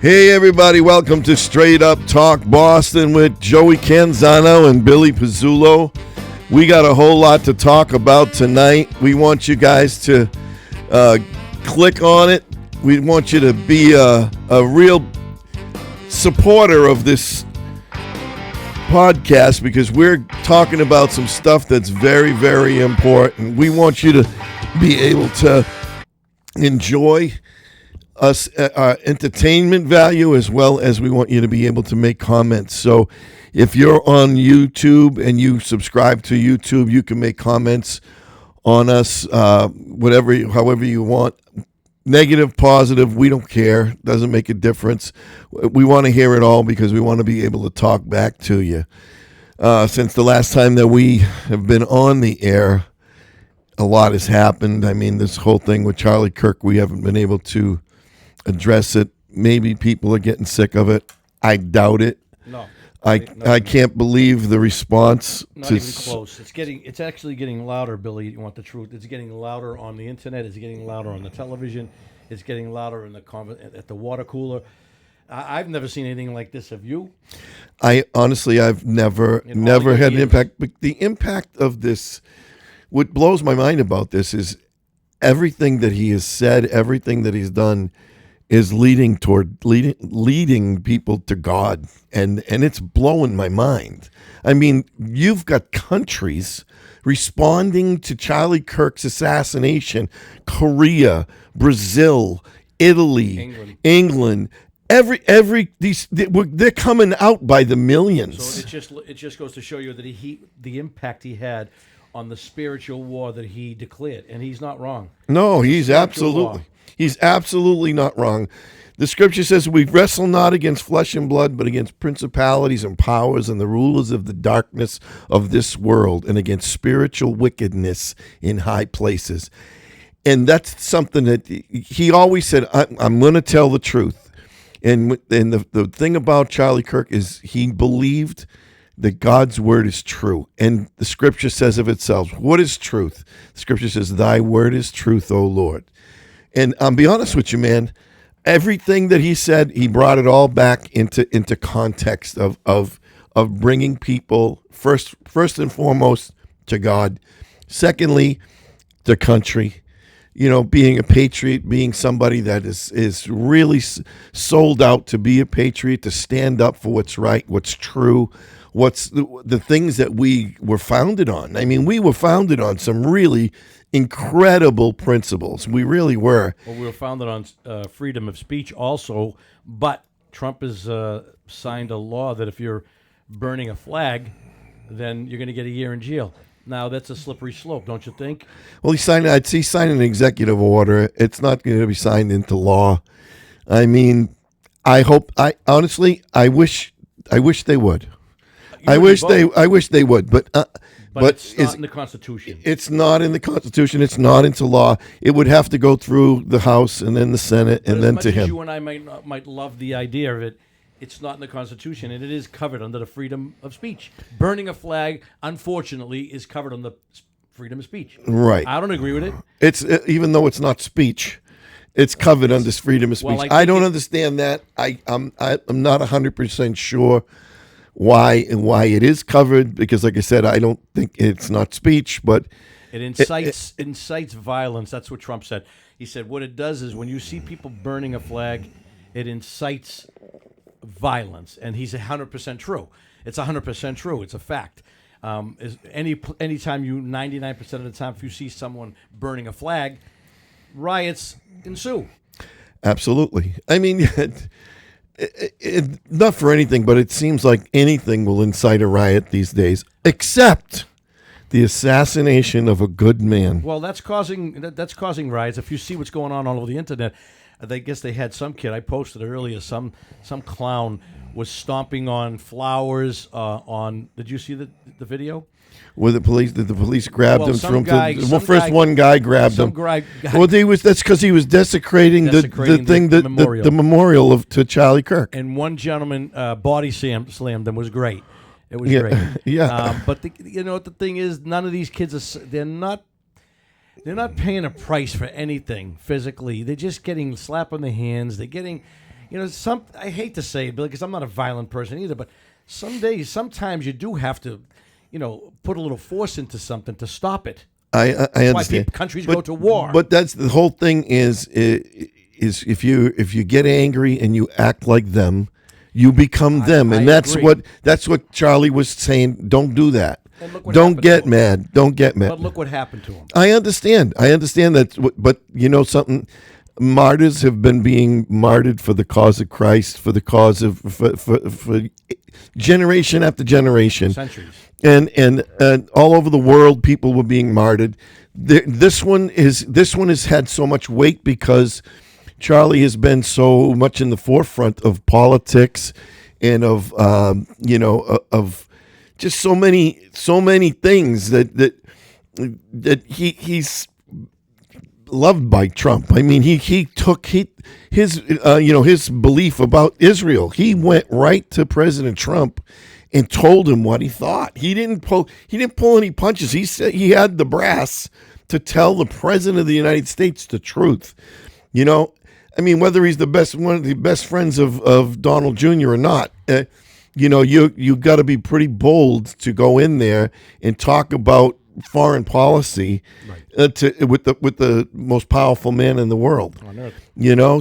Hey everybody, welcome to Straight Up Talk Boston with Joey Canzano and Billy Pizzullo. We got a whole lot to talk about tonight. We want you guys to click on it. We want you to be a real supporter of this podcast because we're talking about some stuff that's very, very important. We want you to be able to enjoy us entertainment value, as well as we want you to be able to make comments. So if you're on YouTube and you subscribe to YouTube, you can make comments on us, however you want. Negative, positive, we don't care. Doesn't make a difference. We want to hear it all because we want to be able to talk back to you. Since the last time that we have been on the air, a lot has happened. I mean, this whole thing with Charlie Kirk, we haven't been able to address it. Maybe people are getting sick of it. I doubt it. No. I can't believe the response. Not even close. It's actually getting louder, Billy. You want the truth? It's getting louder on the internet. It's getting louder on the television. It's getting louder at the water cooler. I've never seen anything like this. Have you? I've never had an impact. But the impact of this, what blows my mind about this is everything that he has said, everything that he's done is leading people to God, and it's blowing my mind. I mean, you've got countries responding to Charlie Kirk's assassination: Korea, Brazil, Italy, England. They're coming out by the millions. So it just goes to show you that the impact he had on the spiritual war that he declared, and he's not wrong. No, he's absolutely not wrong. The scripture says we wrestle not against flesh and blood, but against principalities and powers and the rulers of the darkness of this world, and against spiritual wickedness in high places. And that's something that he always said, I'm going to tell the truth. And the thing about Charlie Kirk is he believed that God's word is true. And the scripture says of itself, what is truth? The scripture says, thy word is truth, O Lord. And I'll be honest with you, man, everything that he said, he brought it all back into context of bringing people first and foremost to God. Secondly, the country. You know, being a patriot, being somebody that is really sold out to be a patriot, to stand up for what's right, what's true, what's the things that we were founded on. I mean, we were founded on some really incredible principles. We really were. Well, we were founded on freedom of speech also, but Trump has signed a law that if you're burning a flag, then you're going to get a year in jail. Now, that's a slippery slope, don't you think? Well, he signed an executive order. It's not going to be signed into law. I mean, I wish they would. I wish they would, but it's not in the Constitution. It's not in the Constitution. It's not into law. It would have to go through the House and then the Senate and then to him. As you and I might love the idea of it, it's not in the Constitution, and it is covered under the freedom of speech. Burning a flag, unfortunately, is covered under freedom of speech. Right. I don't agree with it. It's even though it's not speech, it's covered under freedom of speech. Well, I don't understand that. I'm not 100% sure why it is covered, because, like I said, I don't think it's not speech, but it incites violence. That's what Trump said. He said what it does is when you see people burning a flag, it incites violence, and he's 100% true. It's 100% true. It's a fact. Anytime 99% of the time, if you see someone burning a flag, riots ensue. Absolutely. I mean, not for anything, but it seems like anything will incite a riot these days, except the assassination of a good man. Well, that's causing riots. If you see what's going on all over the internet, I guess they had some kid. I posted it earlier. Some clown was stomping on flowers. Did you see the video? Did the police grabbed him from? One guy grabbed him. Well, that's because he was desecrating the memorial to Charlie Kirk. And one gentleman body slammed him. Was great. It was great. Yeah. But the thing is, none of these kids they're not paying a price for anything physically. They're just getting slap on the hands. They're getting, I hate to say it, Billy, because I'm not a violent person either, but sometimes you do have to, put a little force into something to stop it. I That's understand. why countries go to war. But that's the whole thing is if you get angry and you act like them, you become them, and that's agree. what Charlie was saying. Don't do that. And look what Don't happened get to him. mad. Don't get mad. But look what happened to him. I understand that. But you know something. Martyrs have been being martyred for the cause of Christ, for the cause of for generation after generation, Centuries. and all over the world, people were being martyred. This one has had so much weight because Charlie has been so much in the forefront of politics and of of just so many things that he's loved by Trump. I mean, he took his belief about Israel. He went right to President Trump and told him what he thought. He didn't pull any punches. He said he had the brass to tell the President of the United States the truth. I mean, whether he's one of the best friends of Donald Jr. or not, you got to be pretty bold to go in there and talk about foreign policy, right, with the most powerful man in the world on earth.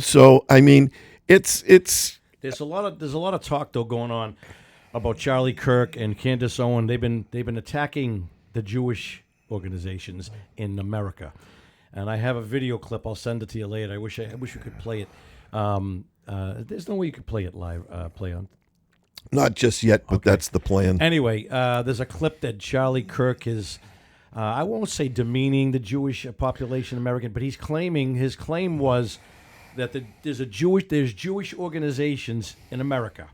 So I mean, it's there's a lot of talk though going on about Charlie Kirk and Candace Owen. They've been attacking the Jewish organizations in America, and I have a video clip. I'll send it to you later. I wish we could play it. There's no way you could play it live. Play on. Not just yet, but that's the plan. Anyway, there's a clip that Charlie Kirk is. I won't say demeaning the Jewish population, American, but his claim was that there's Jewish organizations in America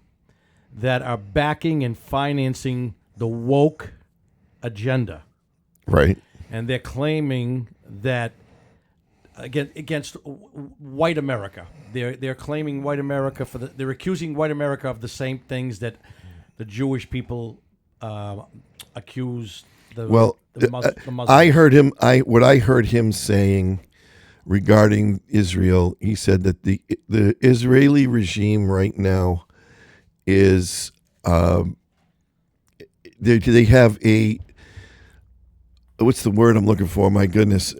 that are backing and financing the woke agenda. Right. And they're claiming that against white America. They're claiming white America they're accusing white America of the same things that the Jewish people accuse the Muslims. I heard him. What I heard him saying regarding Israel, he said that the Israeli regime right now is they have a, what's the word I'm looking for? My goodness,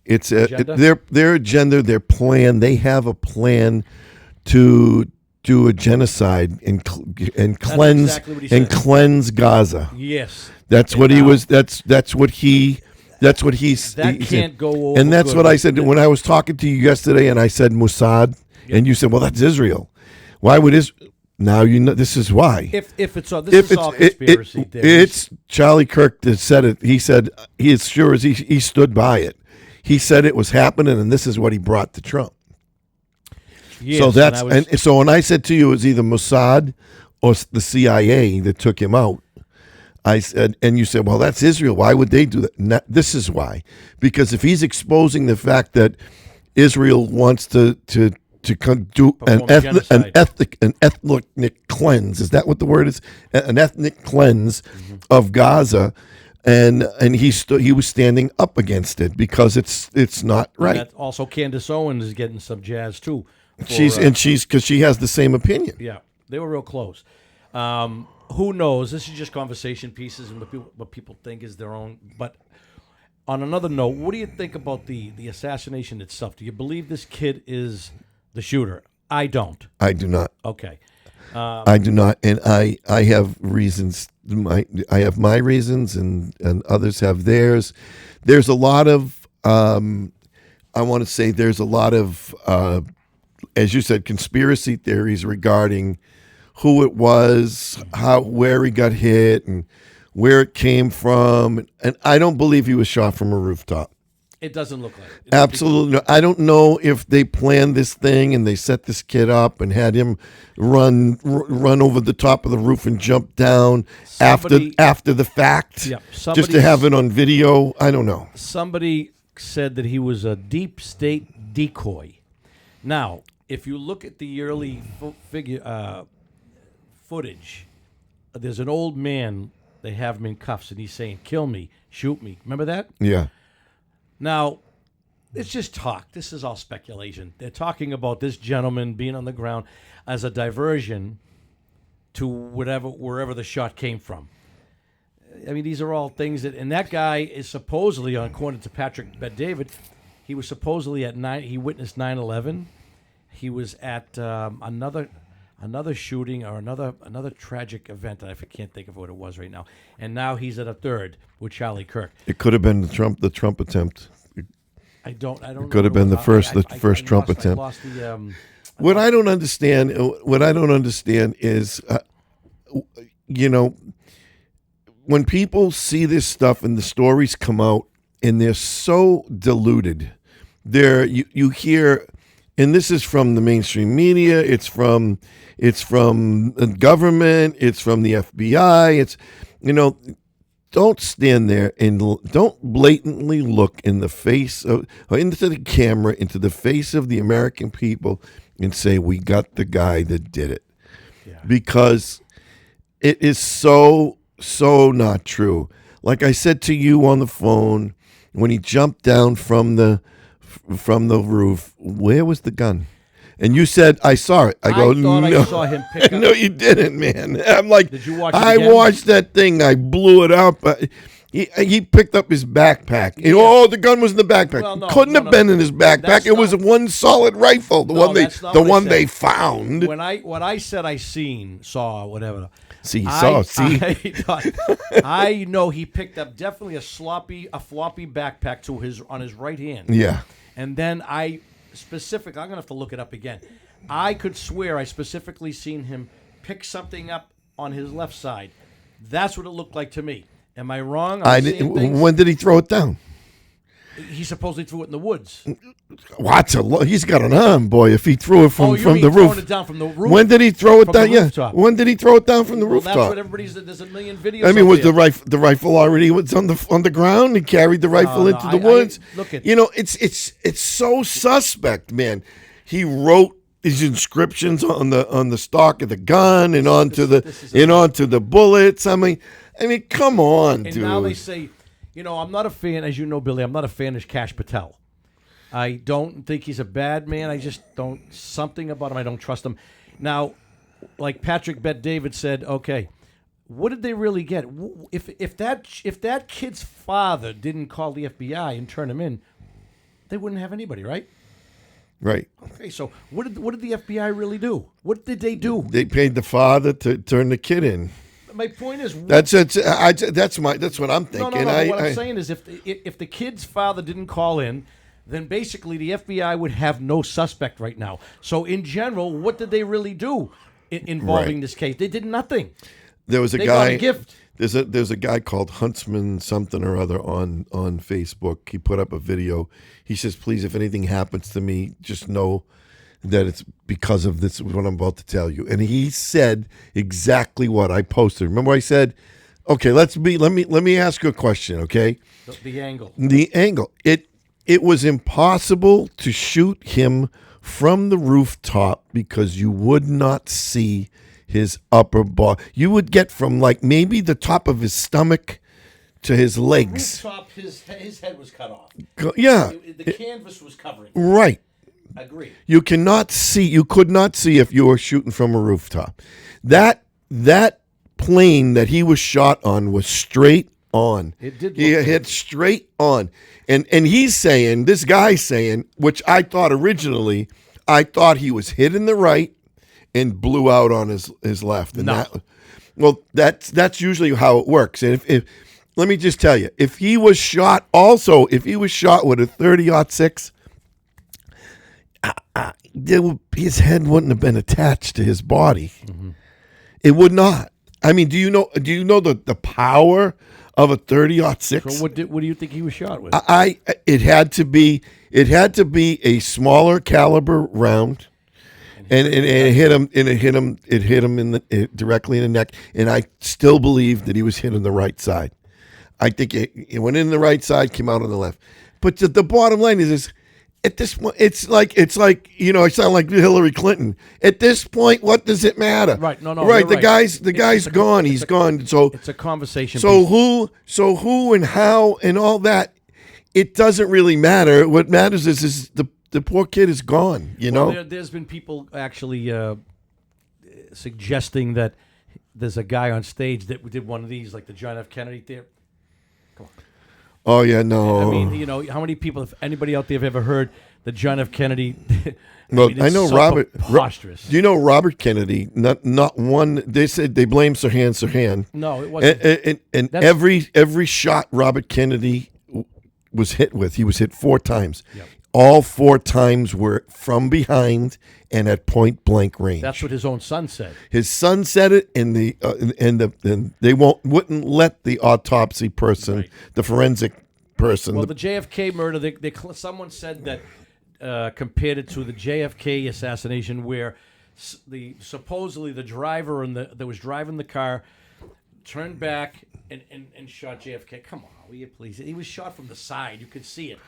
it's their agenda, their plan. They have a plan to do a genocide and cleanse cleanse Gaza. Yes, that's what he was. That's what he's. That can't go over. And that's what I said when I was talking to you yesterday, and I said Mossad, and you said, "Well, that's Israel. Why would Israel?" Now this is why. If it's all conspiracy theories. It's Charlie Kirk that said it. He said he as sure as he stood by it. He said it was happening, and this is what he brought to Trump. Yes, so so when I said to you it was either Mossad or the CIA that took him out, I said, and you said, well, that's Israel. Why would they do that? This is why. Because if he's exposing the fact that Israel wants to do an ethnic cleanse, is that what the word is? An ethnic cleanse of Gaza, and he was standing up against it because it's not right. And also, Candace Owens is getting some jazz too. Because she has the same opinion. Yeah, they were real close. Who knows? This is just conversation pieces, and what people think is their own. But on another note, what do you think about the assassination itself? Do you believe this kid is the shooter? I don't. I do not. Okay. I do not, and I have reasons. I have my reasons, and others have theirs. There's a lot of. I want to say there's a lot of. As you said, conspiracy theories regarding who it was, where he got hit, and where it came from. And I don't believe he was shot from a rooftop. It doesn't look like it. Absolutely. I don't know if they planned this thing and they set this kid up and had him run over the top of the roof and jump down after the fact, just to have it on video. I don't know. Somebody said that he was a deep state decoy. Now, if you look at the early footage, there's an old man. They have him in cuffs, and he's saying, "Kill me, shoot me." Remember that? Yeah. Now, it's just talk. This is all speculation. They're talking about this gentleman being on the ground as a diversion to wherever the shot came from. I mean, these are all things that, and that guy is supposedly, according to Patrick Bet-David, he was supposedly he witnessed 9/11. He was at another shooting or another tragic event that I can't think of what it was right now. And now he's at a third with Charlie Kirk. It could have been the Trump attempt. I don't know. It could have been the first Trump attempt. What I don't understand is, when people see this stuff and the stories come out and they're so diluted, you hear, and this is from the mainstream media, it's from the government, it's from the FBI, don't stand there and don't blatantly look in the face of, or into the camera, into the face of the American people and say, we got the guy that did it. Yeah. Because it is so not true. Like I said to you on the phone, when he jumped down from the roof, where was the gun? And you said, I saw it. I go, thought no. I saw him pick up. No, you didn't, man. I'm like, did you watch it I again? watched that thing. I blew it up. He picked up his backpack. Yeah. Oh, the gun was in the backpack. Well, no, Couldn't have been in his backpack. It was one solid rifle. The one they found. When I said I saw whatever. See. I know he picked up definitely a floppy backpack on his right hand. Yeah. And then I'm gonna have to look it up again. I could swear I specifically seen him pick something up on his left side. That's what it looked like to me. Am I wrong? When did he throw it down? He supposedly threw it in the woods. He's got an arm, boy. If he threw it from the roof, throwing it down from the roof. When did he throw it down? Yeah. When did he throw it down from the rooftop? That's what everybody's. There's a million videos. I mean, was the rifle already was on the ground? He carried the rifle into the woods. Look at it's so suspect, man. He wrote his inscriptions on the stock of the gun and onto the bullets. I mean, come on, and dude. Now they say, I'm not a fan, as you know, Billy. I'm not a fan of Kash Patel. I don't think he's a bad man. I just don't, something about him, I don't trust him. Now, like Patrick Bet-David said, okay, what did they really get? If that kid's father didn't call the FBI and turn him in, they wouldn't have anybody, right? Right. Okay, so what did the FBI really do? What did they do? They paid the father to turn the kid in. My point is, that's what I'm thinking. No. What I'm saying is, if the kid's father didn't call in, then basically the FBI would have no suspect right now. So in general, what did they really do involving this case? They did nothing. There was a they guy. Got a gift. There's a guy called Huntsman something or other on Facebook. He put up a video. He says, "Please, if anything happens to me, just know that it's because of this, what I'm about to tell you." And he said exactly what I posted. Remember I said, okay, let me ask you a question, okay? The angle. The angle. It was impossible to shoot him from the rooftop because you would not see his upper body. You would get from like maybe the top of his stomach to his legs. The rooftop, his head was cut off. Yeah. The canvas was covering. Right. Agreed. You could not see if you were shooting from a rooftop. That plane that he was shot on was straight on. It did. He hit straight on. And he's saying, this guy's saying, which I thought originally, he was hit in the right and blew out on his left. And that's usually how it works. And if let me just tell you, if he was shot with a 30-06, his head wouldn't have been attached to his body. Mm-hmm. It would not. I mean, do you know the power of a 30-06? So what do you think he was shot with? It had to be a smaller caliber round, and it hit him directly in the neck. And I still believe that he was hit on the right side. I think it went in the right side, came out on the left. But the bottom line is at this point, it's like I sound like Hillary Clinton. At this point, what does it matter? Right? No. Right. The guy's gone. He's gone. So it's a conversation. So who and how and all that. it doesn't really matter. What matters is the poor kid is gone. You know. There's been people actually suggesting that there's a guy on stage that did one of these, like the John F. Kennedy theater. Come on. Oh yeah, no. I mean, you know, how many people, if anybody out there have ever heard the John F. Kennedy? Well, I know so Robert. Preposterous. Do you know Robert Kennedy? Not one. They said they blamed Sirhan. No, it wasn't. And every shot Robert Kennedy was hit with, he was hit 4 times. Yep. All 4 times were from behind and at point blank range. That's what his own son said. His son said it, and they wouldn't let the autopsy person, Right. the forensic person. Well, the JFK murder, someone said that compared it to the JFK assassination, where supposedly the driver that was driving the car turned back and shot JFK. Come on, will you please? He was shot from the side. You could see it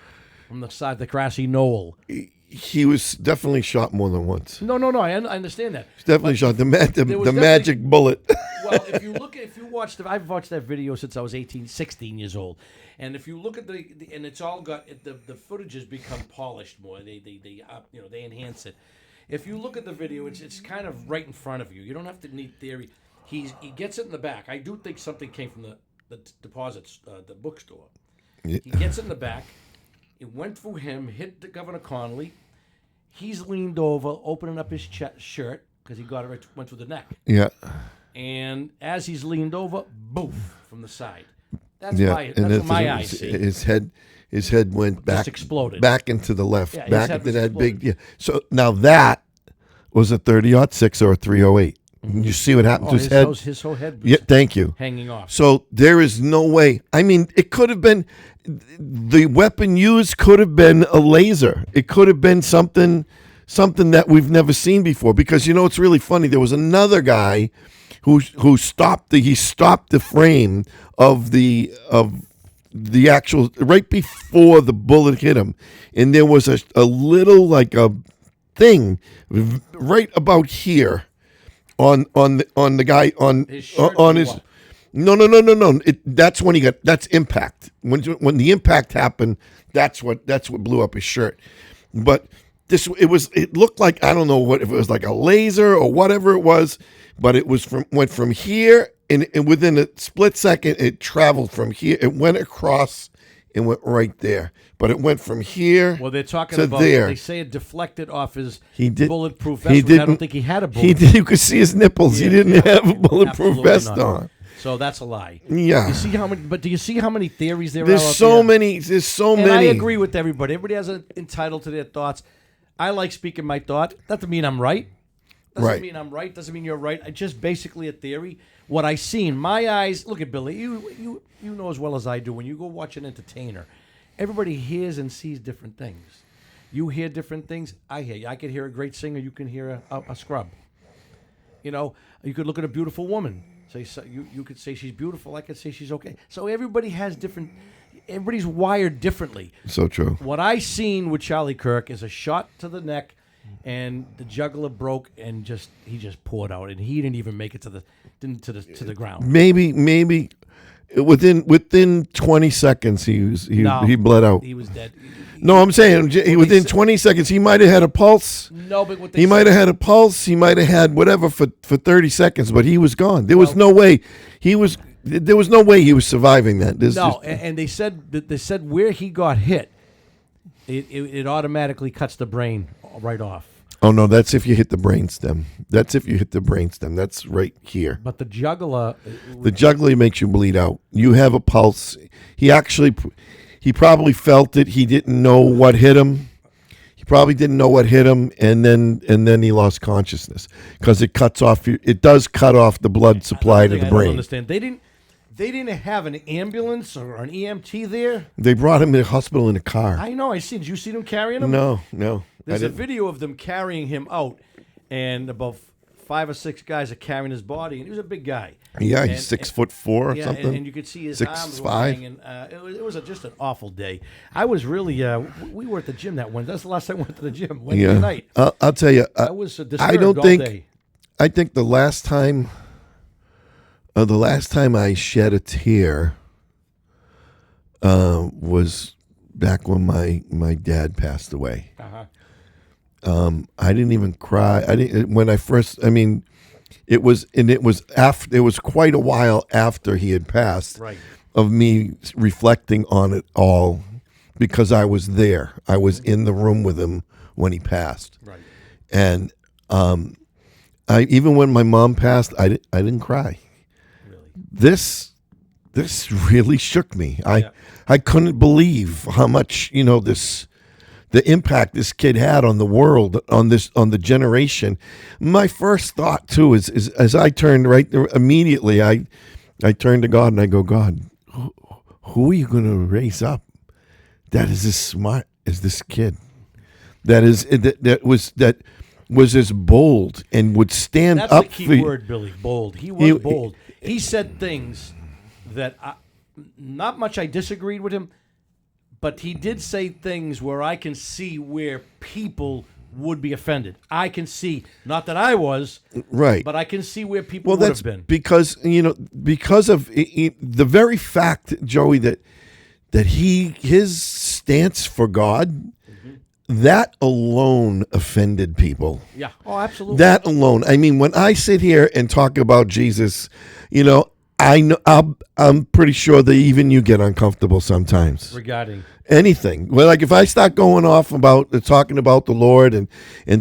from the side, the grassy knoll. He was definitely shot more than once. No. I understand that. He's definitely shot the was magic bullet. Well, if you watch I've watched that video since I was 16 years old, and if you look at and it's all got the footage has become polished more. They enhance it. If you look at the video, it's kind of right in front of you. You don't have to need theory. He gets it in the back. I do think something came from the deposits, the bookstore. Yeah. He gets it in the back. It went through him, hit the Governor Connolly. He's leaned over, opening up his shirt because he went through the neck. Yeah. And as he's leaned over, boof, from the side. That's what my eyes see. His head went back, just exploded back into the left, Yeah, back his head into was that exploded. big. Yeah. So now that was a 30-06 or a 308. You see what happened to his head? His whole head was Yeah, thank you. hanging off. So there is no way. I mean, it could have been the weapon used could have been a laser. It could have been something that we've never seen before. Because you know, it's really funny. There was another guy who stopped the frame of the actual right before the bullet hit him, and there was a little like a thing right about here on the guy on His shirt on blew his. up. No. That's when that's impact. When the impact happened, that's what blew up his shirt. But it looked like, I don't know what if it was, like a laser or whatever it was, but it went from here and within a split second it traveled from here. It went across and went right there. But it went from here. Well, they're talking to about. there. They say it deflected off his He did- bulletproof he vest. Which I don't didn't- think he had a He bulletproof. did, you could see his nipples. He didn't have a bulletproof Absolutely vest not. on. So that's a lie. Yeah. You see how many? But do you see how many theories there There's are? out so there? many. There's so And many. I agree with everybody. Everybody has entitled to their thoughts. I like speaking my thought. Doesn't mean I'm right. Doesn't Right. mean I'm right. Doesn't mean you're right. I just basically a theory. What I seen, my eyes. Look at Billy. You know as well as I do. When you go watch an entertainer, everybody hears and sees different things. You hear different things. I hear you. I could hear a great singer. You can hear a scrub. You know, you could look at a beautiful woman. You could say she's beautiful. I could say she's okay. So everybody has different. Everybody's wired differently. So true. What I seen with Charlie Kirk is a shot to the neck, and the jugular broke, and he just poured out, and he didn't even make it to the ground. Maybe within 20 seconds he bled out. He was dead. No, I'm saying within 20 seconds he might have had a pulse. No, but what He might have had a pulse. He might have had whatever for 30 seconds, but he was gone. There was no way he was surviving that. And they said where he got hit, it automatically cuts the brain right off. Oh no, that's if you hit the brainstem. That's right here. But the jugular, The jugular makes you bleed out. You have a pulse. He probably felt it. He didn't know what hit him. And then he lost consciousness because it cuts off. It does cut off the blood supply to the I brain. don't understand. They didn't have an ambulance or an EMT there. They brought him to the hospital in a car. I know. Did you see them carrying him? No. There's I a didn't. video of them carrying him out, and about 5 or 6 guys are carrying his body, and he was a big guy. Yeah, And- he's 6'4" or Yeah, something. and you could see his 6'5". arms were hanging. It was just an awful day. I was really. We were at the gym that Wednesday. That's the last time I went to the gym. Wednesday night. I'll tell you. I was disturbed I don't all think. day. I think the last time I shed a tear was back when my dad passed away. Uh-huh. I didn't even cry. I didn't when I first. I mean, it was after. It was quite a while after he had passed. Right. Of me reflecting on it all, because I was there. I was in the room with him when he passed. Right. And I even when my mom passed, I didn't cry. Really. This really shook me. I couldn't believe how much the impact this kid had on the world, on the generation. My first thought too is as I turned right there, immediately I turned to God and I go, God, who are you going to raise up that is as smart as this kid? That was as bold and would stand That's up the key for word, Billy. Bold. He was bold. He said things that not much I disagreed with him, but he did say things where I can see where people would be offended. I can see, not that I was, right, but I can see where people would have been. Because of the very fact, Joey, that his stance for God, that alone offended people. Yeah. Oh, absolutely. That alone. I mean, when I sit here and talk about Jesus, I know I'm pretty sure that even you get uncomfortable sometimes. Regarding anything. Well, like if I start going off about talking about the Lord and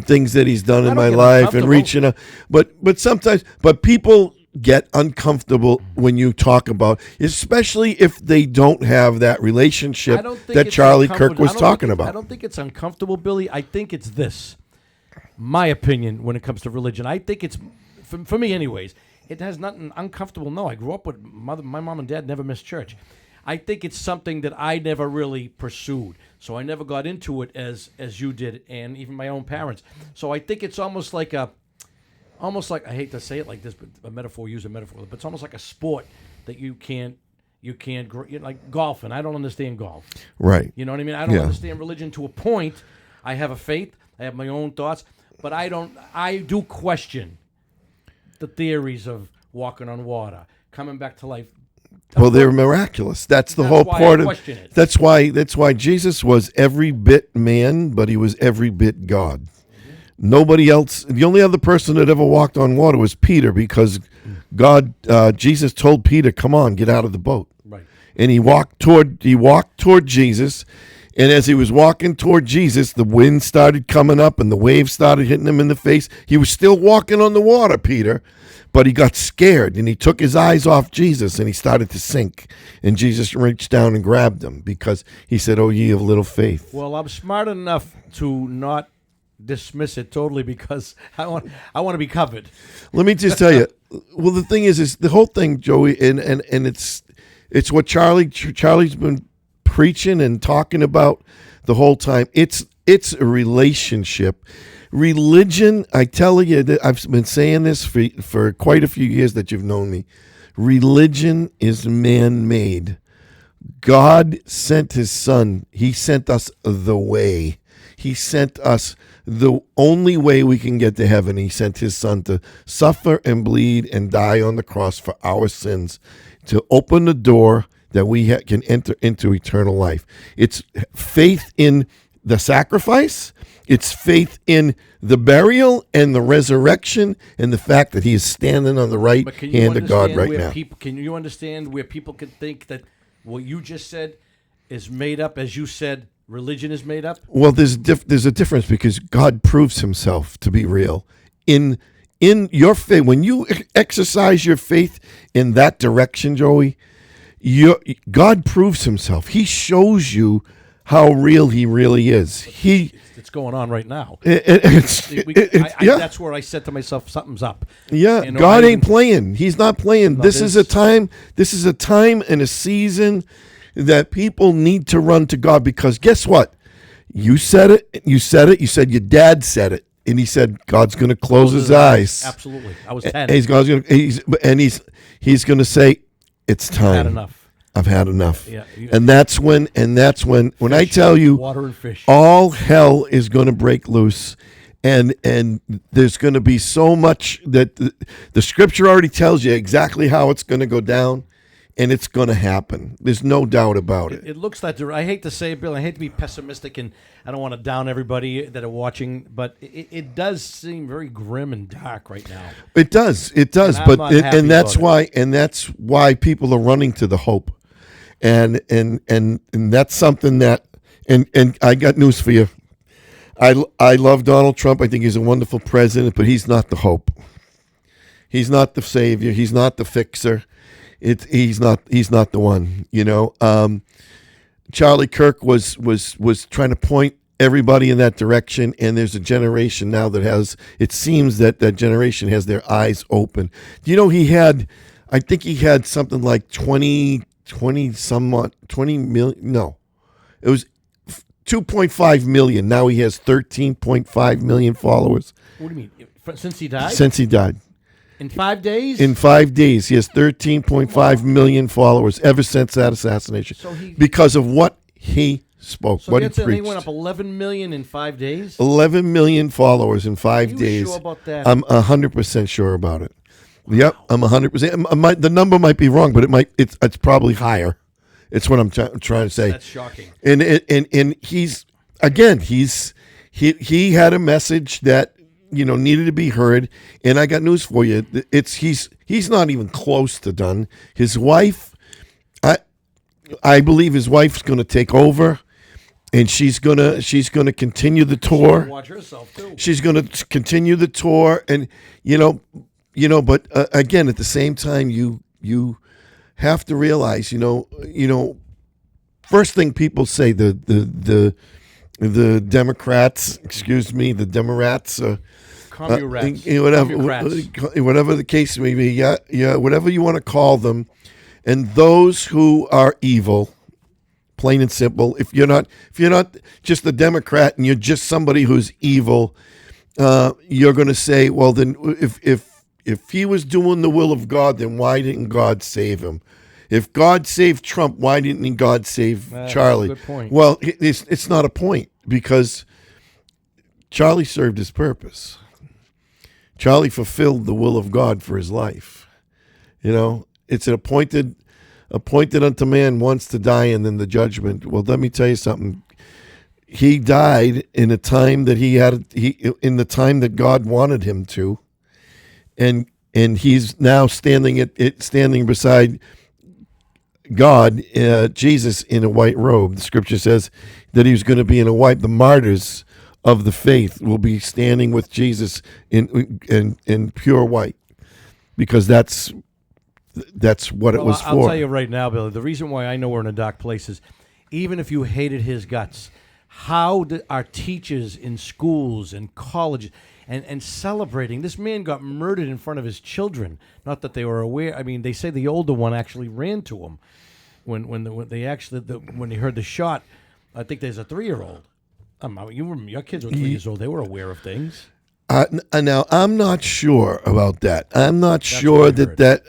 things that He's done in my life and reaching out, but sometimes, people get uncomfortable when you talk about, especially if they don't have that relationship that Charlie Kirk was talking about. I don't think it's uncomfortable, Billy. I think it's this. My opinion when it comes to religion, I think it's, for me anyways, it has nothing uncomfortable. No, I grew up with my mom and dad never missed church. I think it's something that I never really pursued. So I never got into it as you did, and even my own parents. So I think it's almost like I hate to say it like this, but use a metaphor, but it's almost like a sport that you can't like golf, and I don't understand golf. Right. You know what I mean? I don't understand religion to a point. I have a faith. I have my own thoughts, but I do question the theories of walking on water, coming back to life. Well, they're miraculous. That's the whole part of it. That's why Jesus was every bit man, but he was every bit God. Nobody else. The only other person that ever walked on water was Peter, because Jesus told Peter, "Come on, get out of the boat." Right. And he walked toward Jesus, and as he was walking toward Jesus, the wind started coming up and the waves started hitting him in the face. He was still walking on the water, Peter, but he got scared and he took his eyes off Jesus and he started to sink. And Jesus reached down and grabbed him because he said, "Oh, ye of little faith." Well, I'm smart enough to not dismiss it totally because I want to be covered. Let me just tell you. Well, the thing is the whole thing, Joey, and it's what Charlie's been preaching and talking about the whole time. It's a relationship. Religion, I tell you that I've been saying this for quite a few years that you've known me. Religion is man-made. God sent his son. He sent us the way. He sent us the only way we can get to heaven. He sent his son to suffer and bleed and die on the cross for our sins, to open the door that we can enter into eternal life. It's faith in the sacrifice. It's faith in the burial and the resurrection and the fact that he is standing on the right hand of God right now. Can you understand where people can think that what you just said is made up, as you said, religion is made up? Well, there's a difference, because God proves himself to be real. In your faith, when you exercise your faith in that direction, Joey, God proves himself. He shows you how real he really is. It's going on right now. That's where I said to myself, something's up. Yeah, God ain't playing. He's not playing. This is a time and a season that people need to run to God, because guess what? You said it. You said your dad said it. And he said, God's going to close his eyes. Absolutely. I was 10. He's going to say, it's time. I've had enough. Yeah, and that's when I tell you, water and fish, all hell is going to break loose, and there's going to be so much that the scripture already tells you exactly how it's going to go down. and it's going to happen. There's no doubt about it. It looks like, I hate to say it, Bill, I hate to be pessimistic, and I don't want to down everybody that are watching, but it does seem very grim and dark right now. It does, And I'm not happy and that's about it. that's why people are running to the hope, and that's something that, and I got news for you. I love Donald Trump. I think he's a wonderful president, but he's not the hope. He's not the savior. He's not the fixer. He's not the one. Charlie Kirk was trying to point everybody in that direction, and there's a generation now that has. It seems that generation has their eyes open. I think he had something like 20 million. No, it was 2.5 million. Now he has 13.5 million followers. What do you mean? Since he died? Since he died. In 5 days? In 5 days, he has 13.5 million followers ever since that assassination. Because of what he spoke, so what he he preached. went up 11 million in 5 days? 11 million followers in 5 days. Are you sure about that? I'm 100% sure about it. Wow. Yep, I'm 100%. The number might be wrong, but it's probably higher. It's what I'm trying to say. That's shocking. And he's he had a message that needed to be heard. And I got news for you. He's not even close to done. His wife, I believe his wife's going to take over, and she's gonna continue the tour. Watch herself too. She's going to continue the tour, and but again, at the same time, you have to realize, first thing people say, the Democrats, the Democrats, whatever the case may be, whatever you want to call them, and those who are evil, plain and simple. If you're not just a Democrat and you're just somebody who's evil, you're going to say, well, then if he was doing the will of God, then why didn't God save him? If God saved Trump, why didn't God save Charlie? Good point. Well, it's not a point, because Charlie served his purpose. Charlie fulfilled the will of God for his life. It's an appointed unto man once to die, and then the judgment. Well, let me tell you something. He died in a time that in the time that God wanted him to, and he's now standing beside God, Jesus, in a white robe. The scripture says that he was going to be in a white. The martyrs of the faith will be standing with Jesus in pure white, because that's what it was for. I'll tell you right now, Billy, the reason why I know we're in a dark place is, even if you hated his guts, how our teachers in schools and colleges and celebrating, this man got murdered in front of his children. Not that they were aware. I mean, they say the older one actually ran to him when he heard the shot. I think there's a 3-year-old. Your kids were 3 years old. They were aware of things. Now, I'm not sure about that. I'm not sure that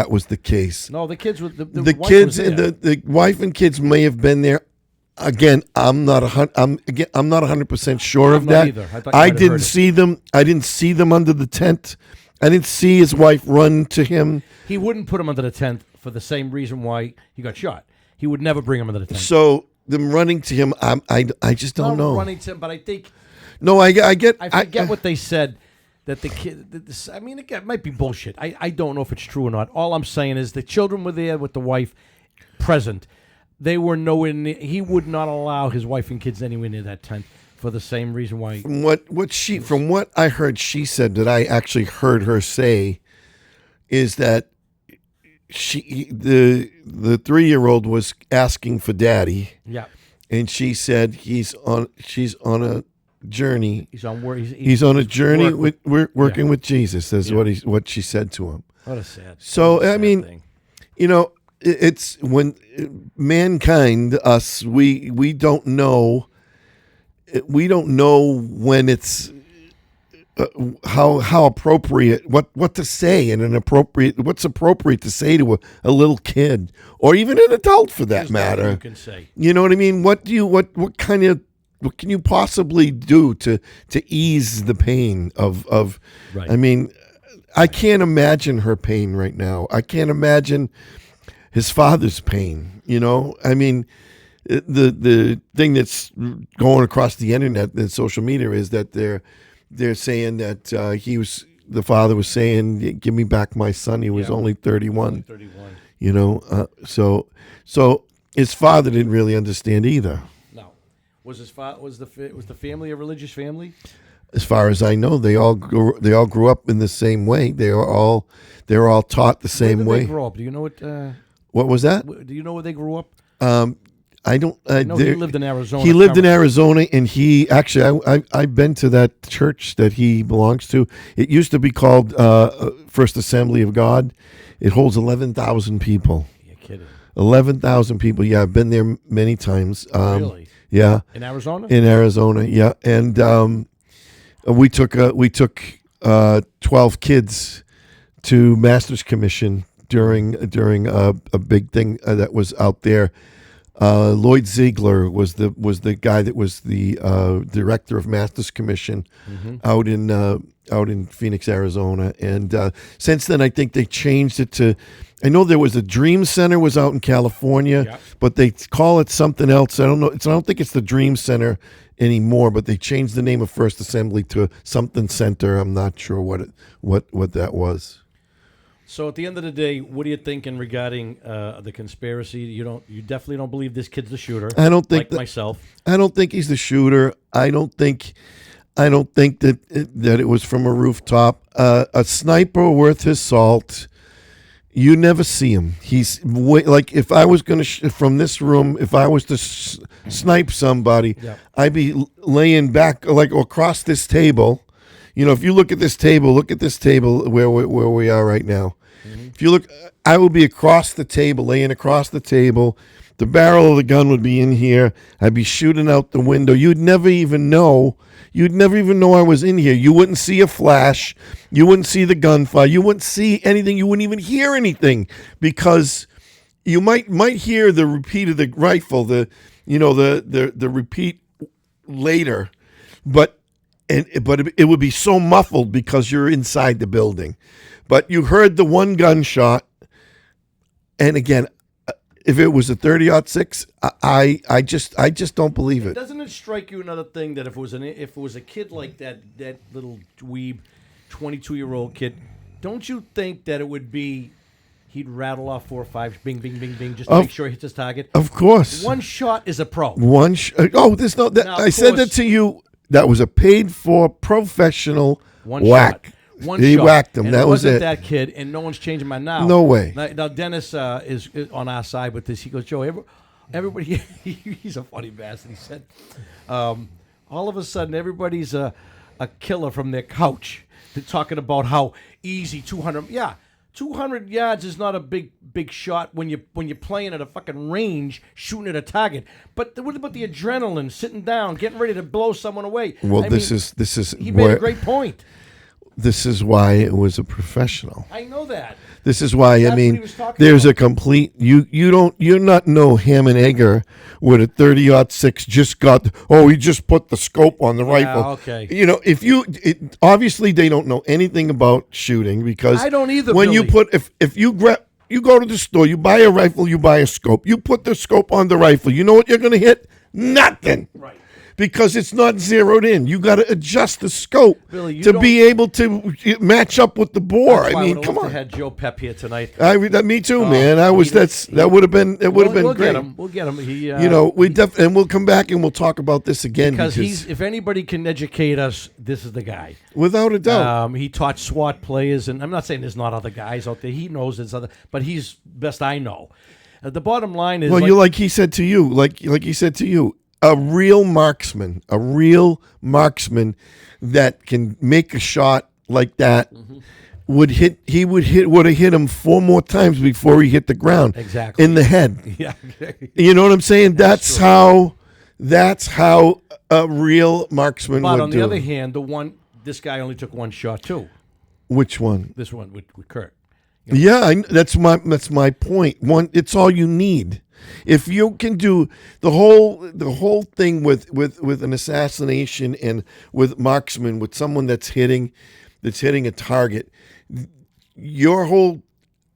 was the case. No, the kids were the wife kids. was there. The wife and kids may have been there. Again, I'm not 100% sure of that. Either. I didn't see them. I didn't see them under the tent. I didn't see his wife run to him. He wouldn't put him under the tent for the same reason why he got shot. He would never bring him under the tent. So them running to him, I just don't know. Running to him, but I think. No, I get. I forget what they said. That the kid. It might be bullshit. I don't know if it's true or not. All I'm saying is the children were there with the wife present. They were nowhere near. He would not allow his wife and kids anywhere near that tent for the same reason why. From what I heard, she said, that I actually heard her say, is that the 3-year-old was asking for daddy. Yeah. And she said she's on a journey. He's on he's on a journey working with Jesus. That's what she said to him. What a sad. So sad thing. It's when mankind, us, we don't know when it's how appropriate, what to say, and what's appropriate to say to a little kid, or even an adult for that matter. You can say. You know what I mean? What can you possibly do to ease the pain of Right. I mean, I can't imagine her pain right now. I can't imagine his father's pain. I mean, the thing that's going across the internet and social media is that they're saying that the father was saying, "Give me back my son. He was only 31." Only 31. So his father didn't really understand either. No, was the family a religious family? As far as I know, they all grew up in the same way. They were all taught the same Where way. did they grow up? Do you know what? What was that? Do you know where they grew up? I don't. No, he lived in Arizona. He lived in Arizona, and he actually, I've been to that church that he belongs to. It used to be called First Assembly of God. It holds 11,000 people. You're kidding. 11,000 people. Yeah, I've been there many times. Really? Yeah. In Arizona? In Arizona, yeah, and we took 12 kids to Master's Commission during a big thing that was out there. Lloyd Ziegler was the guy that was the director of Master's Commission out in Phoenix, Arizona, and since then I think they changed it to. I know there was a Dream Center was out in California, but they call it something else. I don't know. I don't think it's the Dream Center anymore, but they changed the name of First Assembly to something Center. I'm not sure what that was. So at the end of the day, what are you thinking regarding the conspiracy? You definitely don't believe this kid's the shooter. I don't think myself. I don't think he's the shooter. I don't think that it was from a rooftop. A sniper worth his salt. You never see him. He's like if I was going to from this room, if I was to snipe somebody, I'd be laying back like across this table. If you look at this table where we are right now. Mm-hmm. If you look, I will be across the table, laying across the table. The barrel of the gun would be in here. I'd be shooting out the window. You'd never even know I was in here. You wouldn't see a flash. You wouldn't see the gunfire. You wouldn't see anything. You wouldn't even hear anything because you might hear the repeat of the rifle, the repeat later, but it would be so muffled because you're inside the building. But you heard the one gunshot, and again, if it was a 30-06, I just don't believe it. Doesn't it strike you another thing that if it was a kid like that little dweeb, 22-year-old kid, don't you think that it would be he'd rattle off 4 or 5, bing, bing, bing, bing, just to make sure he hits his target? Of course. One shot is a pro. There's no. I said that to you. That was a paid-for professional whack. He whacked him. And that was it. That kid, and no one's changing my now. No way. Now Dennis is on our side with this. He goes, Joe, everybody, he's a funny bastard. He said, all of a sudden, everybody's a killer from their couch. They're talking about how easy 200. Yeah, 200 yards is not a big shot when you're playing at a fucking range, shooting at a target. But what about the adrenaline, sitting down, getting ready to blow someone away? Well, this is. He made a great point. This is why it was a professional. I know that. This is why there's a complete you're not no ham and egger with a 30-06 just got he just put the scope on the rifle. Okay. Obviously they don't know anything about shooting because I don't either. When Billy. you put if you grab you go to the store, you buy a rifle, you buy a scope. You put the scope on the rifle. You know what you're going to hit? Nothing. Right. Because it's not zeroed in. You got to adjust the scope Billy, to be able to match up with the bore. I mean, come on. I had Joe Pep here tonight. Me too, man. That would have been great. We'll get him. And we'll come back and we'll talk about this again because if anybody can educate us, this is the guy. Without a doubt. He taught SWAT players, and I'm not saying there's not other guys out there. He knows there's other, but he's best I know. The bottom line is, like he said to you, a real marksman that can make a shot like that would have hit him 4 more times before he hit the ground. Exactly. In the head. Yeah. You know what I'm saying? That's how a real marksman would do. But on the other hand, this guy only took 1 shot too. Which one? This one with Kirk. Yeah, that's my point. It's all you need. If you can do the whole thing with an assassination and with marksman, with someone that's hitting, that's hitting a target. Your whole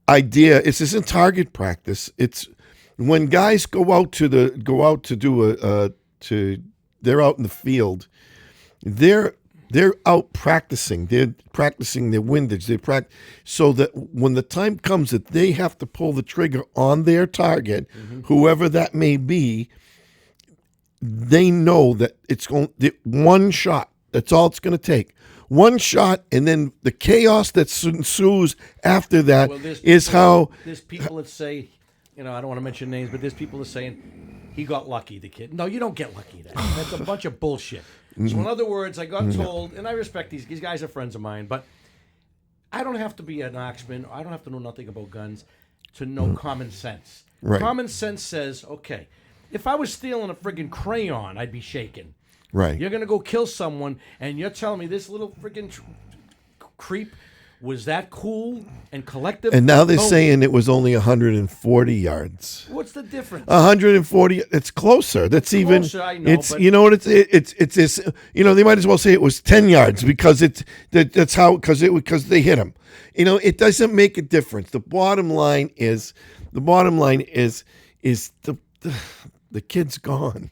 idea is this in target practice. It's when guys go out to they're out in the field. They're out practicing. They're practicing their windage. So that when the time comes that they have to pull the trigger on their target, whoever that may be, they know that it's one shot. That's all it's going to take. One shot, and then the chaos that ensues after that there's people that say, I don't want to mention names, but there's people that saying he got lucky. The kid. No, you don't get lucky. That's a bunch of bullshit. So in other words, I got told, and I respect these guys are friends of mine, but I don't have to be an marksman. I don't have to know nothing about guns to know common sense. Right. Common sense says, okay, if I was stealing a friggin' crayon, I'd be shaking. Right. You're going to go kill someone, and you're telling me this little friggin' creep was that cool and collective? And now they're saying it was only 140 yards. What's the difference? 140. It's closer. That's even. Closer, I know, it's but- you know what it's this. They might as well say it was 10 yards because that's how because they hit him. It doesn't make a difference. The bottom line is the kid's gone.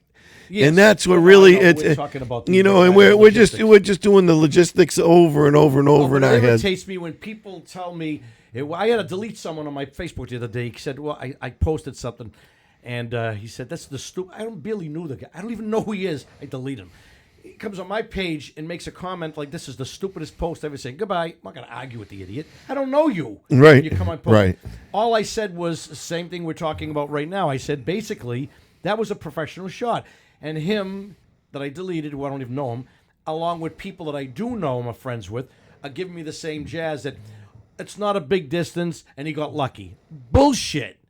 Yes. And that's what really we're talking about. And we're just doing the logistics over and over and over in our head. It heads. irritates me when people tell me. I had to delete someone on my Facebook the other day. He said, "Well, I posted something," and he said, "That's the stupid." I don't barely knew the guy. I don't even know who he is. I delete him. He comes on my page and makes a comment like, "This is the stupidest post I've ever seen." Goodbye. I'm not going to argue with the idiot. I don't know you. Right. You come on post. Right. All I said was the same thing we're talking about right now. I said basically that was a professional shot. And him, that I deleted, who I don't even know him, along with people that I do know I'm friends with, are giving me the same jazz that it's not a big distance and he got lucky. Bullshit.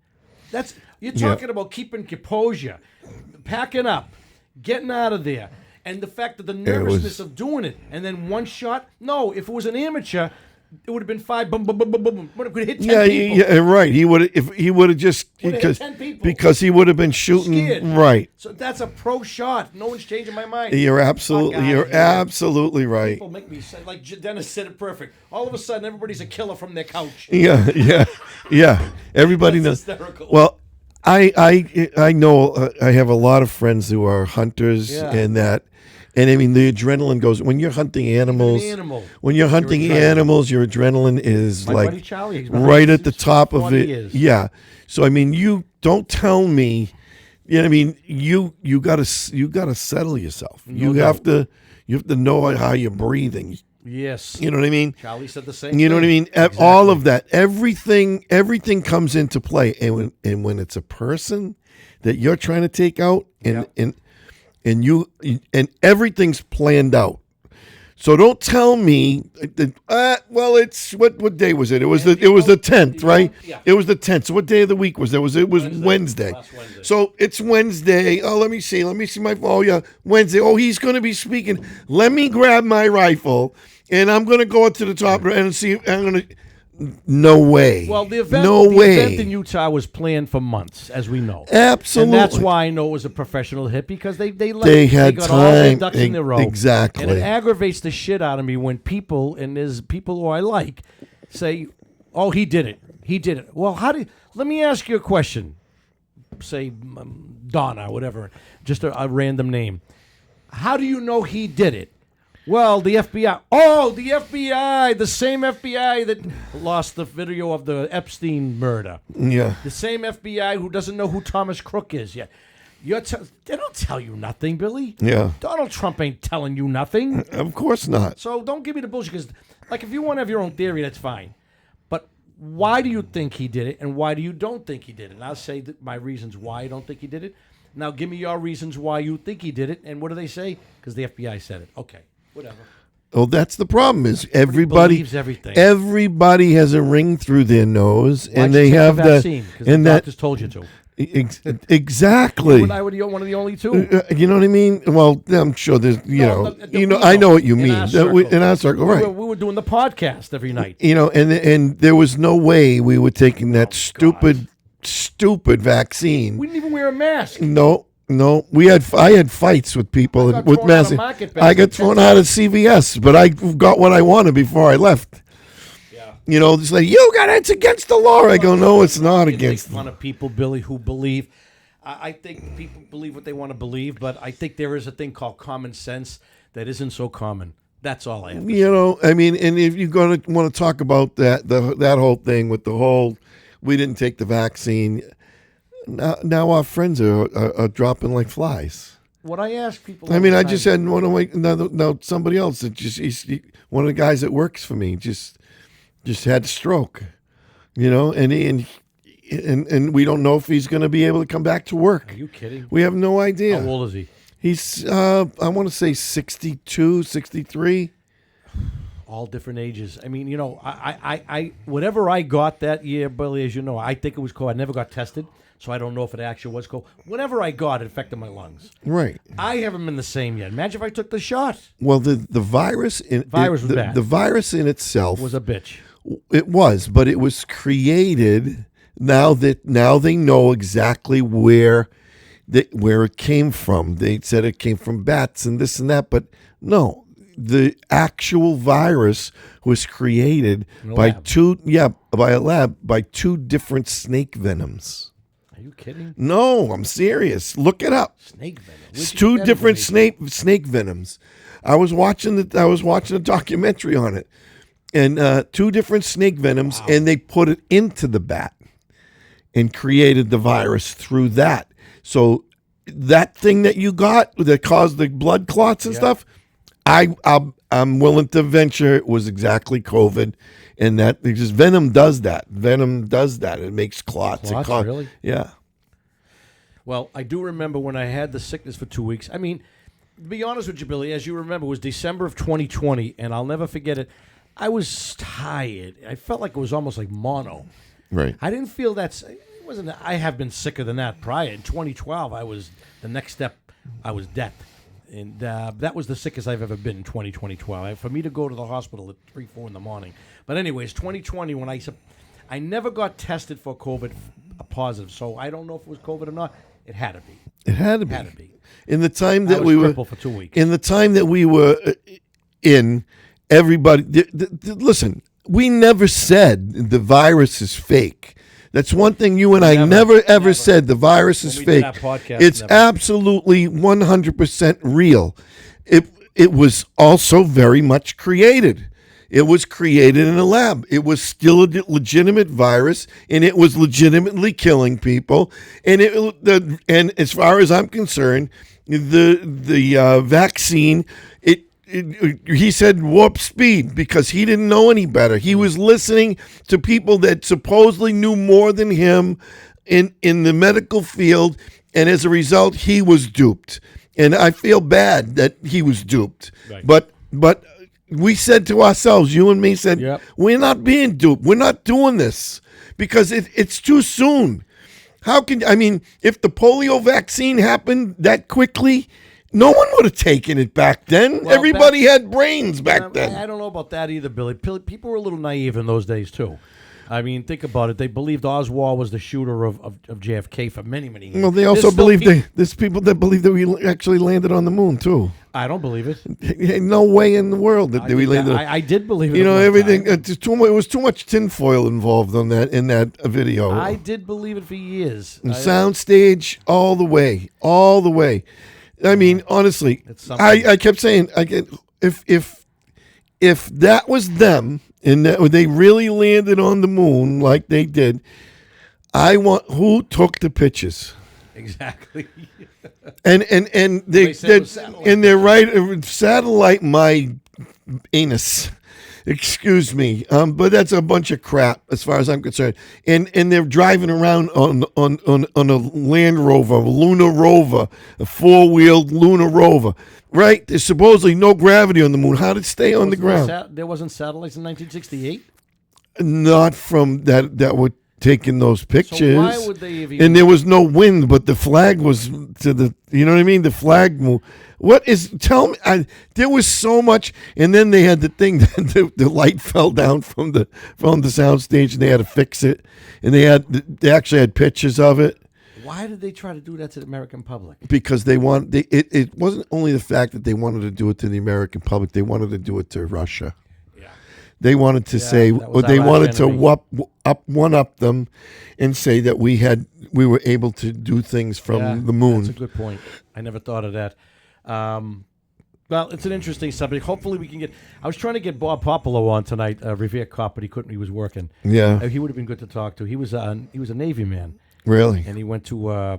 You're talking about keeping composure, packing up, getting out of there, and the fact that the nervousness of doing it, and then one shot. No, if it was an amateur, it would have been 5. Boom, boom, boom, boom, boom. Would have hit 10 people. Yeah, right. He would have just hit 10 people. because he would have been shooting Scared. right. So that's a pro shot. No one's changing my mind. You're absolutely right. People make me say, like Dennis said it perfect. All of a sudden, everybody's a killer from their couch. Yeah. Everybody knows. Hysterical. Well, I know I have a lot of friends who are hunters and that. And I mean, the adrenaline goes when you're hunting animals. When you're hunting animals, your adrenaline is My like buddy Charlie, he's right at the top of it. Years. Yeah. So I mean, you don't tell me. I mean, you gotta settle yourself. You have to know how you're breathing. Yes. You know what I mean? Charlie said the same. You know what I mean? Exactly. All of that, everything comes into play, and when it's a person that you're trying to take out, and everything's planned out. So don't tell me that. Well, it's what day was it? It was the 10th, right? Yeah. It was the 10th. So what day of the week was that? It was Wednesday. Last Wednesday. So it's Wednesday. Oh, let me see my phone. Oh yeah, Wednesday. Oh, he's going to be speaking. Let me grab my rifle, and I'm going to go up to the top and see. I'm going to. No way. Well, the event in Utah was planned for months, as we know. Absolutely. And that's why I know it was a professional hit, because they had got time. all their ducks in their row. Exactly. And it aggravates the shit out of me when people, and there's people who I like, say, "Oh, he did it. He did it." Well, let me ask you a question. Say Donna, whatever, just a random name. How do you know he did it? Well, the FBI. Oh, the FBI, the same FBI that lost the video of the Epstein murder. Yeah. The same FBI who doesn't know who Thomas Crook is yet. They don't tell you nothing, Billy. Yeah. Donald Trump ain't telling you nothing. Of course not. So don't give me the bullshit, because, like, if you want to have your own theory, that's fine. But why do you think he did it, and why do you don't think he did it? And I'll say my reasons why I don't think he did it. Now, give me your reasons why you think he did it, and what do they say? Because the FBI said it. Okay. Whatever. Well, that's the problem. Is everybody believes everything. Everybody has a ring through their nose, Why'd and you they take have the the vaccine? Because the doctors told you to. Exactly. And I would be one of the only two. You know what I mean? Well, I'm sure there's. I know what you mean. In our circle, right? We were doing the podcast every night. And there was no way we were taking that stupid vaccine. We didn't even wear a mask. No. No, I had fights with people I got with thrown out of massive. Market I got Basket. thrown out of CVS, but I got what I wanted before I left. Yeah. You know, it's like it's against the law. I go, no, it's not You against. make fun of people, Billy, who believe. I think people believe what they want to believe, but I think there is a thing called common sense that isn't so common. That's all I have to say. You know, I mean, and if you're going to want to talk about that whole thing with the whole, we didn't take the vaccine. Now our friends are dropping like flies. What I ask people. I mean, all I the just time- had one of my somebody else that one of the guys that works for me just had a stroke, you know, and we don't know if he's going to be able to come back to work. Are you kidding? We have no idea. How old is he? He's I want to say 62, 63. All different ages. I mean, you know, I whatever I got that year, Billy, as you know, I think it was COVID. I never got tested, so I don't know if it actually was COVID. Whatever I got, it affected my lungs. Right. I haven't been the same yet. Imagine if I took the shot. Well, the virus Was bad. The virus in itself It was a bitch. It was, but it was created now they know exactly where it came from. They said it came from bats and this and that, but no, the actual virus was created by a lab by two different snake venoms. Are you kidding? No, I'm serious. Look it up. Snake venom. It's two different snake venoms. I was watching a documentary on it, and two different snake venoms, and they put it into the bat and created the virus through that. So that thing that you got that caused the blood clots and stuff, I'm willing to venture it was exactly COVID, and that because venom does that. It makes clots. Really? Yeah. Well, I do remember when I had the sickness for 2 weeks. I mean, to be honest with you, Billy, as you remember, it was December of 2020, and I'll never forget it. I was tired. I felt like it was almost like mono. Right. I didn't feel that. It wasn't. I have been sicker than that prior. In 2012, I was the next step. I was death, and that was the sickest I've ever been in 2012. For me to go to the hospital at 3, 4 in the morning. But anyways, 2020 when I never got tested for COVID positive, so I don't know if it was COVID or not. It had to be. It had to be. Had to be. In the time that I was we were crippled for 2 weeks. in the time that we were in, everybody listen. We never said the virus is fake. That's one thing you and I never said. The virus is we fake. did our podcast, It's never. absolutely 100% real. It was also very much created. It was created in a lab. It was still a legitimate virus, and it was legitimately killing people. And and as far as I'm concerned, the vaccine, he said warp speed because he didn't know any better. He was listening to people that supposedly knew more than him in the medical field, and as a result, he was duped. And I feel bad that he was duped. Right. But we said to ourselves, you and me said, Yep. We're not being duped. We're not doing this because it's too soon. If the polio vaccine happened that quickly, no one would have taken it back then. Well, Everybody had brains back then. I don't know about that either, Billy. People were a little naive in those days, too. I mean, think about it. They believed Oswald was the shooter of JFK for many, many years. Well, they also believe there's people that believe that we actually landed on the moon, too. I don't believe it. No way in the world that we landed. I did believe it. You know, at one everything. time. It was too much tinfoil involved in that video. I did believe it for years. Soundstage all the way. I mean, honestly, It's something. I kept saying, if that was them and that they really landed on the moon like they did, who took the pictures? Exactly. And They said it was satellite. and they're right. Satellite, my anus. Excuse me, but that's a bunch of crap as far as I'm concerned. And they're driving around on a Land Rover, a lunar rover, a 4-wheeled lunar rover. Right? There's supposedly no gravity on the moon. How did it stay on the ground? There wasn't satellites in 1968. Not from that were taking those pictures. So why would they have even? And there was no wind, but the flag was to the. You know what I mean? The flag moved. Tell me, there was so much, and then they had the thing that the light fell down from the sound stage, and they had to fix it, and they actually had pictures of it. Why did they try to do that to the American public? Because it wasn't only the fact that they wanted to do it to the American public, they wanted to do it to Russia. Yeah. They wanted to say, that was or they our wanted arch enemy. to one up them and say that we were able to do things from the moon. That's a good point. I never thought of that. Well, it's an interesting subject. Hopefully we can get... I was trying to get Bob Popolo on tonight, Revere Cop, but he couldn't. He was working. Yeah. He would have been good to talk to. He was a Navy man. Really? And he went to... where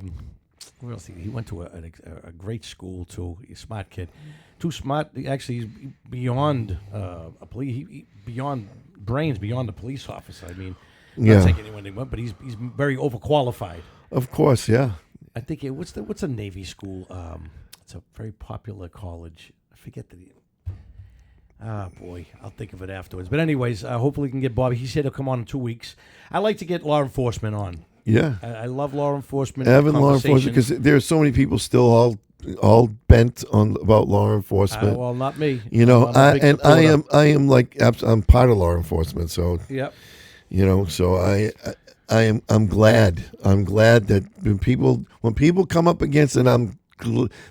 else? He went to a great school, too. He's a smart kid. Too smart. Actually, he's beyond a police... beyond brains, beyond a police officer. I mean, not taking anyone they want, but he's very overqualified. Of course, yeah. I think... what's a Navy school? It's a very popular college. I forget the name. Boy, I'll think of it afterwards. But anyways, hopefully we can get Bobby. He said he'll come on in 2 weeks. I like to get law enforcement on. Yeah. I love law enforcement. Having law enforcement, because there are so many people still all bent about law enforcement. Well, not me. You know, I'm I'm part of law enforcement, so yep. You know, so I'm glad that when people come up against it, I'm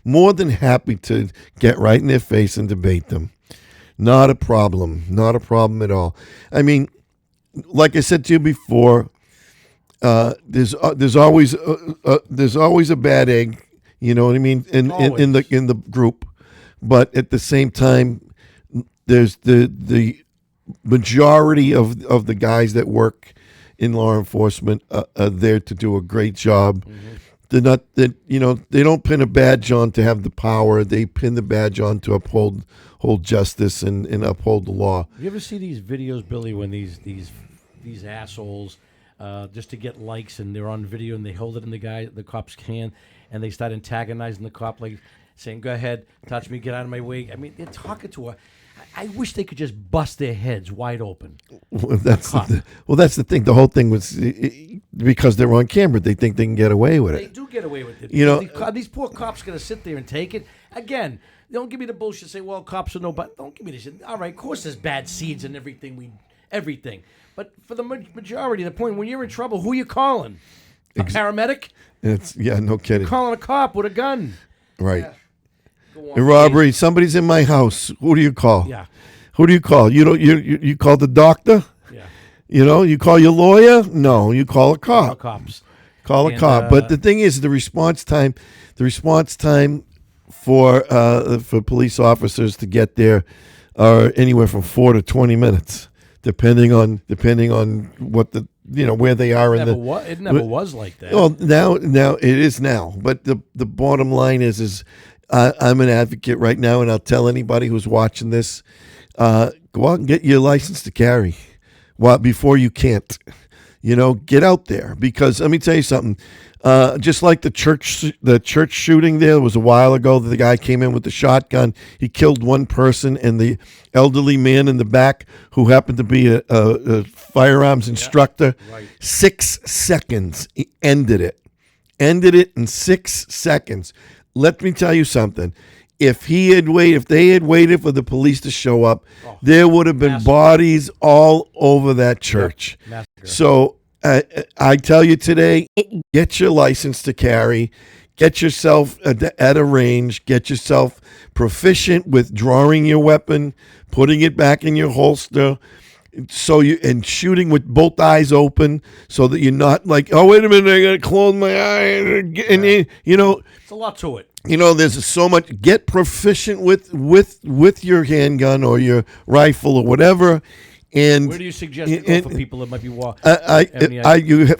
more than happy to get right in their face and debate them. Not a problem at all. I mean, like I said to you before, there's always a bad egg. You know what I mean in the group, but at the same time, there's the majority of the guys that work in law enforcement are there to do a great job. Mm-hmm. They don't pin a badge on to have the power. They pin the badge on to uphold justice and uphold the law. You ever see these videos, Billy, when these assholes just to get likes and they're on video and they hold it in the cop's hand and they start antagonizing the cop, like saying, "Go ahead, touch me, get out of my way." I mean, they're talking to her. I wish they could just bust their heads wide open. Well, that's the thing. The whole thing was because they're on camera. They think they can get away with it. They do get away with it. You know, these poor cops going to sit there and take it. Again, don't give me the bullshit. Say, well, cops are no, but don't give me this shit. All right, of course there's bad seeds and everything. But for the majority of the point, when you're in trouble, who are you calling? A paramedic? No kidding. You're calling a cop with a gun. Right. Yeah. A robbery. Somebody's in my house. Who do you call? Yeah. Who do you call? You call the doctor? Yeah. You know, you call your lawyer? No, you call a cop. Call a cop. But the thing is, the response time for police officers to get there are anywhere from 4 to 20 minutes, depending on what where they are in the. It never was like that. Well, now it is now. But the bottom line is I'm an advocate right now, and I'll tell anybody who's watching this, go out and get your license to carry. Before you can't, get out there, because let me tell you something. Just like the church shooting there was a while ago, the guy came in with the shotgun. He killed one person, and the elderly man in the back, who happened to be a firearms instructor, 6 seconds. He ended it in 6 seconds. Let me tell you something. If they had waited for the police to show up, there would have been bodies all over that church. So I tell you today, get your license to carry, get yourself at a range, get yourself proficient with drawing your weapon, putting it back in your holster, and shooting with both eyes open, so that you're not like, oh, wait a minute, I gotta close my eye, and it's a lot to it. There's so much. Get proficient with your handgun or your rifle or whatever. And where do you suggest to go for people that might be walking?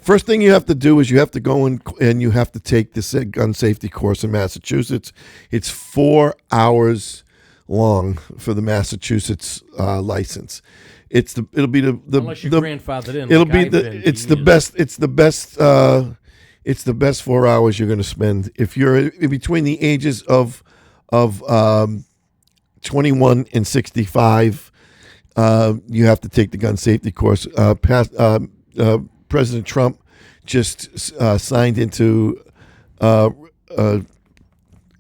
First thing you have to do is you have to go and you have to take this gun safety course in Massachusetts. It's 4 hours long for the Massachusetts license. It'll be the unless you're grandfathered in. It'll be it's the best. It's the best 4 hours you're going to spend if you're between the ages of 21 and 65. You have to take the gun safety course. President Trump just signed into an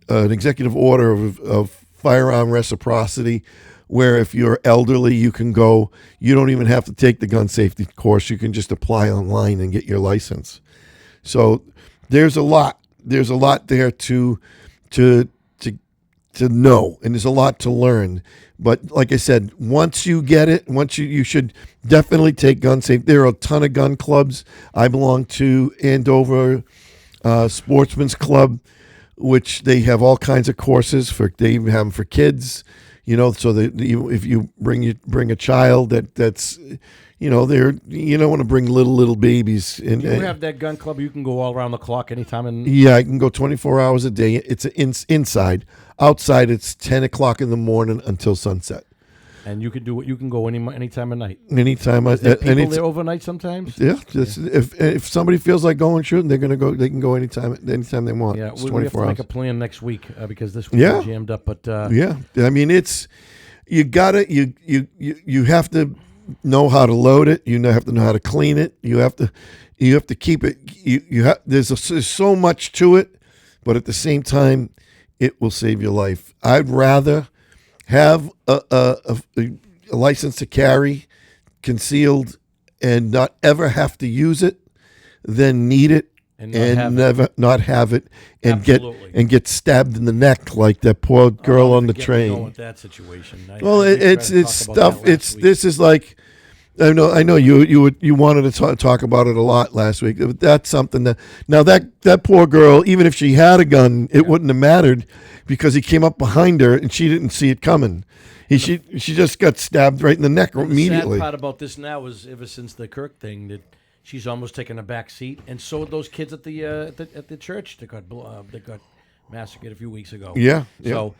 executive order of firearm reciprocity, where if you're elderly, you can go. You don't even have to take the gun safety course. You can just apply online and get your license. So there's a lot there to know, and there's a lot to learn. But like I said, once you get it, you should definitely take gun safety. There are a ton of gun clubs. I belong to Andover Sportsman's Club, which they have all kinds of courses they even have them for kids. So that if you bring a child that's you don't want to bring little babies. Do you have that gun club? You can go all around the clock anytime. Yeah, I can go 24 hours a day. It's inside. Outside, it's 10 o'clock in the morning until sunset. And you can do what you can go any time of night. Anytime. People there overnight sometimes. Yeah, if somebody feels like going shooting, they're gonna go. They can go anytime they want. Yeah, it's we 24 have to hours. make a plan next week because this week we're jammed up. But yeah, I mean you have to know how to load it. You have to know how to clean it. You have to keep it. There's so much to it, but at the same time, it will save your life. I'd rather have a license to carry concealed and not ever have to use it than need it and not have it and get stabbed in the neck like that poor girl on the train. With that situation. It's stuff. This is like. I know you wanted to talk about it a lot last week. That's something that poor girl, even if she had a gun, it wouldn't have mattered because he came up behind her and she didn't see it coming. She just got stabbed right in the neck immediately. The sad part about this now is ever since the Kirk thing that she's almost taken a back seat, and so did those kids at the church that got massacred a few weeks ago. Yeah. So.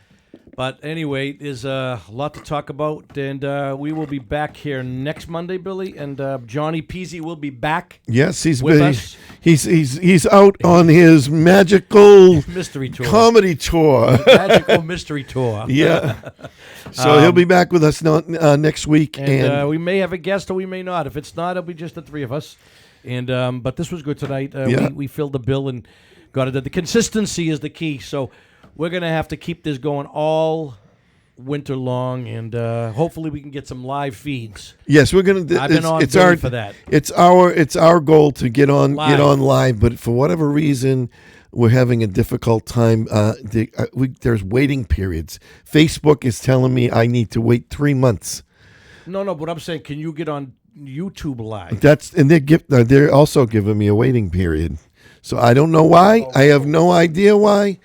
But anyway, there's a lot to talk about, and we will be back here next Monday, Billy, and Johnny Peasy will be back. Yes, us. He's out on his magical mystery tour, comedy tour, magical mystery tour. Yeah, so he'll be back with us next week, and we may have a guest or we may not. If it's not, it'll be just the three of us. And but this was good tonight. We filled the bill and got it. The consistency is the key. So. We're going to have to keep this going all winter long, and hopefully we can get some live feeds. Yes, we're going to. I've been on board for that. It's our goal to get on live, but for whatever reason, we're having a difficult time. There's waiting periods. Facebook is telling me I need to wait 3 months. No, but I'm saying, can you get on YouTube live? They're also giving me a waiting period. So I don't know why. I have no idea why.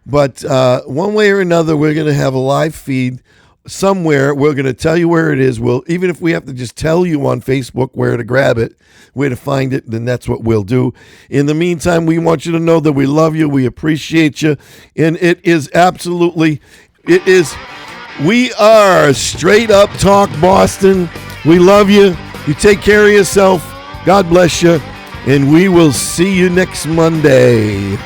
But one way or another, we're going to have a live feed somewhere. We're going to tell you where it is. Even if we have to just tell you on Facebook where to grab it, where to find it, then that's what we'll do. In the meantime, we want you to know that we love you, we appreciate you, and we are Straight Up Talk Boston. We love you. You take care of yourself. God bless you, and we will see you next Monday.